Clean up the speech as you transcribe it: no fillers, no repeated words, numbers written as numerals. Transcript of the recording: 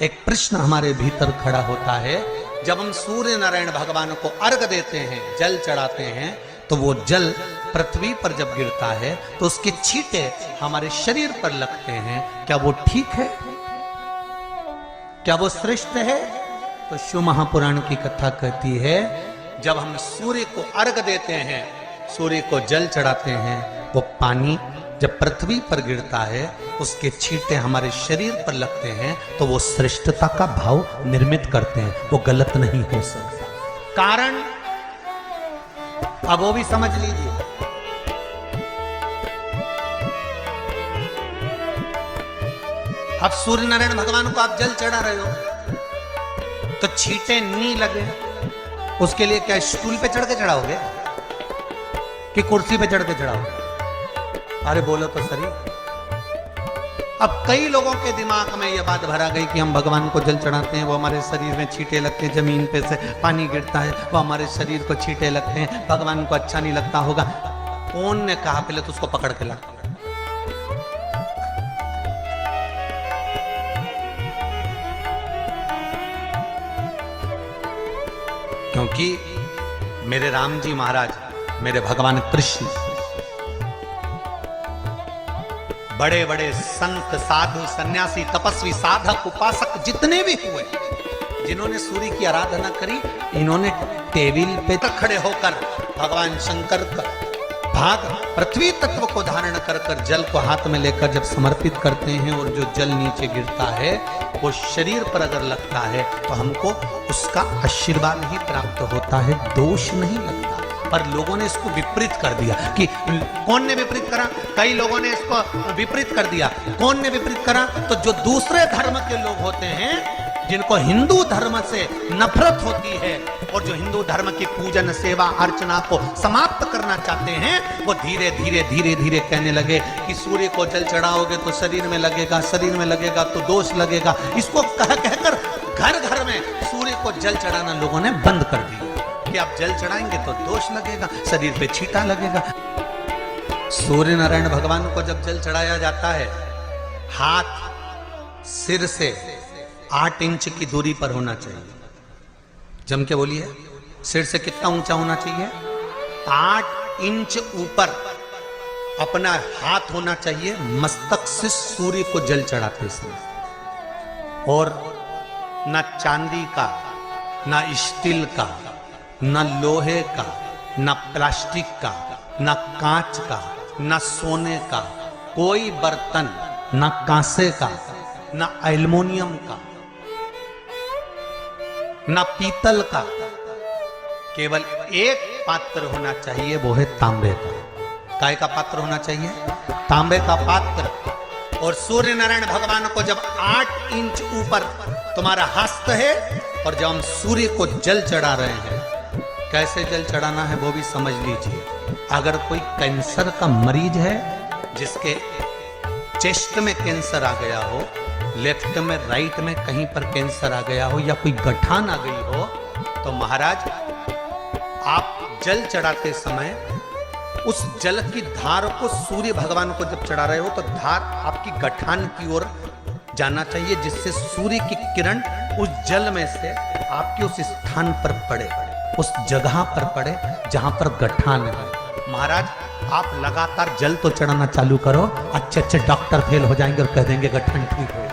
एक प्रश्न हमारे भीतर खड़ा होता है। जब हम सूर्य नारायण भगवान को अर्घ देते हैं, जल चढ़ाते हैं, तो वो जल पृथ्वी पर जब गिरता है तो उसके छींटे हमारे शरीर पर लगते हैं। क्या वो ठीक है? क्या वो श्रेष्ठ है? तो शिव महापुराण की कथा कहती है, जब हम सूर्य को अर्घ देते हैं, सूर्य को जल चढ़ाते हैं, वो पानी जब पृथ्वी पर गिरता है, उसके छींटे हमारे शरीर पर लगते हैं, तो वो श्रेष्ठता का भाव निर्मित करते हैं, वो गलत नहीं हो सकता। कारण अब वो भी समझ लीजिए। अब सूर्य नारायण भगवान को आप जल चढ़ा रहे हो तो छींटे नहीं लगे, उसके लिए क्या स्टूल पे चढ़ के चढ़ाओगे कि कुर्सी पे चढ़ के चढ़ाओगे? अरे बोलो तो सही। अब कई लोगों के दिमाग में यह बात भरा गई कि हम भगवान को जल चढ़ाते हैं, वो हमारे शरीर में छींटे लगते हैं, जमीन पे से पानी गिरता है, वो हमारे शरीर को छींटे लगते हैं, भगवान को अच्छा नहीं लगता होगा। कौन ने कहा? पहले तो उसको पकड़ के ला। क्योंकि मेरे राम जी महाराज, मेरे भगवान कृष्ण, बड़े बड़े संत, साधु, सन्यासी, तपस्वी, साधक, उपासक जितने भी हुए, जिन्होंने सूर्य की आराधना करी, इन्होंने टेबल पे तक खड़े होकर भगवान शंकर का भाग पृथ्वी तत्व को धारण कर कर जल को हाथ में लेकर जब समर्पित करते हैं, और जो जल नीचे गिरता है वो शरीर पर अगर लगता है तो हमको उसका आशीर्वाद ही प्राप्त होता है, दोष नहीं लगता। पर लोगों ने इसको विपरीत कर दिया। कि कौन ने विपरीत करा? कई लोगों ने इसको विपरीत कर दिया। कौन ने विपरीत करा? तो जो दूसरे धर्म के लोग होते हैं, जिनको हिंदू धर्म से नफरत होती है और जो हिंदू धर्म की पूजन, सेवा, अर्चना को समाप्त करना चाहते हैं, वो धीरे धीरे धीरे धीरे कहने लगे कि सूर्य को जल चढ़ाओगे तो शरीर में लगेगा, शरीर में लगेगा तो दोष लगेगा। इसको कह कहकर घर घर में सूर्य को जल चढ़ाना लोगों ने बंद कर दिया कि आप जल चढ़ाएंगे तो दोष लगेगा, शरीर पे छींटा लगेगा। सूर्य नारायण भगवान को जब जल चढ़ाया जाता है, हाथ सिर से 8 इंच की दूरी पर होना चाहिए। जम के बोलिए, सिर से कितना ऊंचा होना चाहिए? 8 इंच ऊपर अपना हाथ होना चाहिए मस्तक से सूर्य को जल चढ़ाते समय। और ना चांदी का, ना स्टील का, न लोहे का, न प्लास्टिक का, न कांच का, न सोने का कोई बर्तन, न कांसे का, न एल्युमिनियम का, न पीतल का, केवल एक पात्र होना चाहिए, वो है तांबे का। काय का पात्र होना चाहिए? तांबे का पात्र। और सूर्य नारायण भगवान को जब 8 इंच ऊपर तुम्हारा हस्त है, और जब हम सूर्य को जल चढ़ा रहे हैं, कैसे जल चढ़ाना है वो भी समझ लीजिए। अगर कोई कैंसर का मरीज है, जिसके चेस्ट में कैंसर आ गया हो, लेफ्ट में, राइट में कहीं पर कैंसर आ गया हो, या कोई गठान आ गई हो, तो महाराज आप जल चढ़ाते समय उस जल की धार को सूर्य भगवान को जब चढ़ा रहे हो, तो धार आपकी गठान की ओर जाना चाहिए, जिससे सूर्य की किरण उस जल में से आपके उस स्थान पर पड़े, उस जगह पर पड़े जहां पर गठान है। महाराज आप लगातार जल तो चढ़ाना चालू करो, अच्छे अच्छे डॉक्टर फेल हो जाएंगे और कह देंगे गठान ठीक हो।